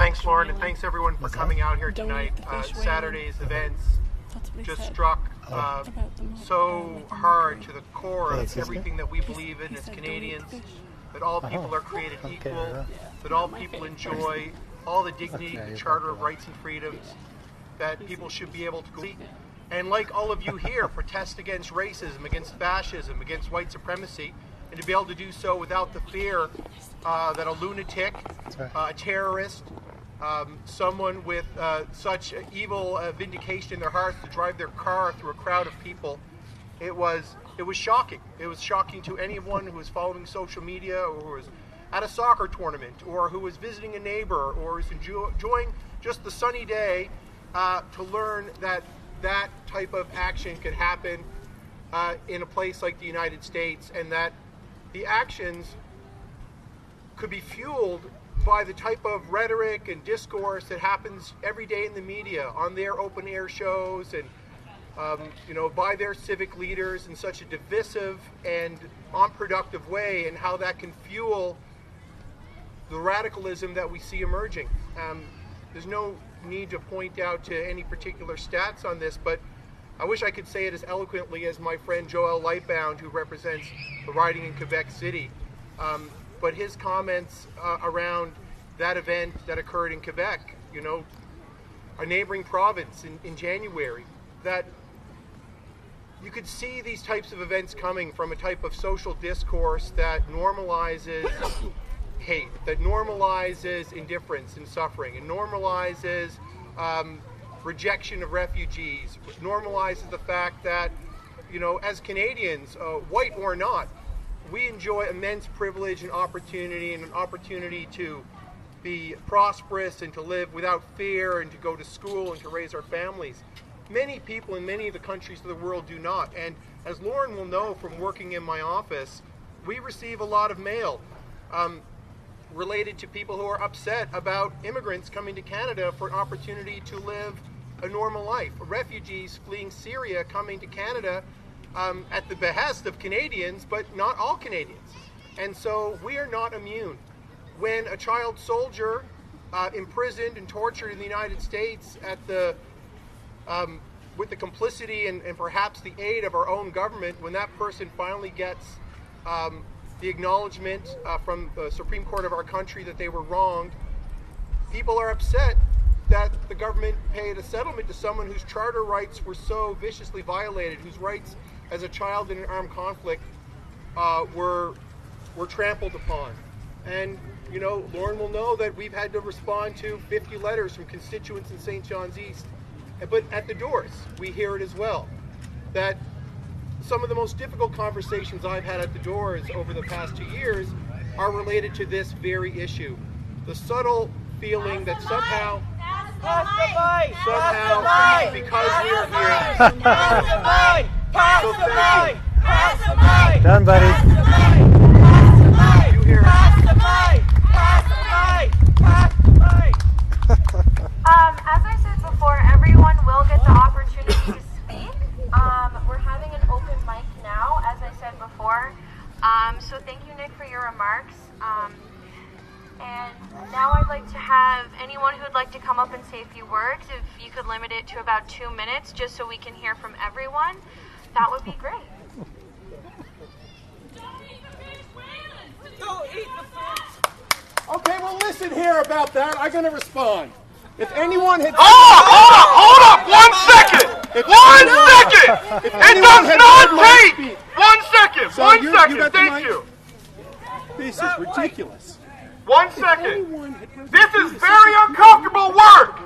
Thanks, Lauren, and thanks everyone for coming out here tonight. Saturday's events just struck so hard to the core of everything that we believe in as Canadians, that all people are created equal, that all people enjoy all the dignity of the Charter of Rights and Freedoms, that people should be able to go, and like all of you here, protest against racism, against fascism, against white supremacy, and to be able to do so without the fear that a lunatic, a terrorist, someone with such evil vindication in their hearts to drive their car through a crowd of people. It was shocking. It was shocking to anyone who was following social media, or who was at a soccer tournament, or who was visiting a neighbor, or was enjoying just the sunny day, to learn that that type of action could happen in a place like the United States, and that the actions could be fueled by the type of rhetoric and discourse that happens every day in the media, on their open air shows, and by their civic leaders in such a divisive and unproductive way, and how that can fuel the radicalism that we see emerging. There's no need to point out to any particular stats on this, but I wish I could say it as eloquently as my friend Joel Lightbound, who represents the riding in Quebec City. But his comments around that event that occurred in Quebec, a neighboring province in January, that you could see these types of events coming from a type of social discourse that normalizes hate, that normalizes indifference and suffering, and normalizes rejection of refugees, normalizes the fact that, as Canadians, white or not, we enjoy immense privilege and opportunity, and an opportunity to be prosperous and to live without fear, and to go to school and to raise our families. Many people in many of the countries of the world do not. And as Lauren will know from working in my office, we receive a lot of mail related to people who are upset about immigrants coming to Canada for an opportunity to live a normal life. Refugees fleeing Syria coming to Canada at the behest of Canadians, but not all Canadians. And so we are not immune. When a child soldier imprisoned and tortured in the United States with the complicity and perhaps the aid of our own government, when that person finally gets the acknowledgement from the Supreme Court of our country that they were wronged, people are upset that the government paid a settlement to someone whose charter rights were so viciously violated, whose rights as a child in an armed conflict were trampled upon. And Lauren will know that we've had to respond to 50 letters from constituents in St. John's East. But at the doors, we hear it as well, that some of the most difficult conversations I've had at the doors over the past 2 years are related to this very issue. The subtle feeling that somehow, because we are here, done, buddy. You hear it. As I said before, everyone will get the opportunity to speak. We're having an open mic now, as I said before. So thank you, Nick, for your remarks. And now I'd like to have anyone who would like to come up and say a few words, if you could limit it to about 2 minutes, just so we can hear from everyone, that would be great. Okay, well listen here about that. I'm going to respond. If anyone had... Hold up! 1 second! 1 second! It does not take! 1 second! Thank you! This is ridiculous. 1 second. This is very uncomfortable work!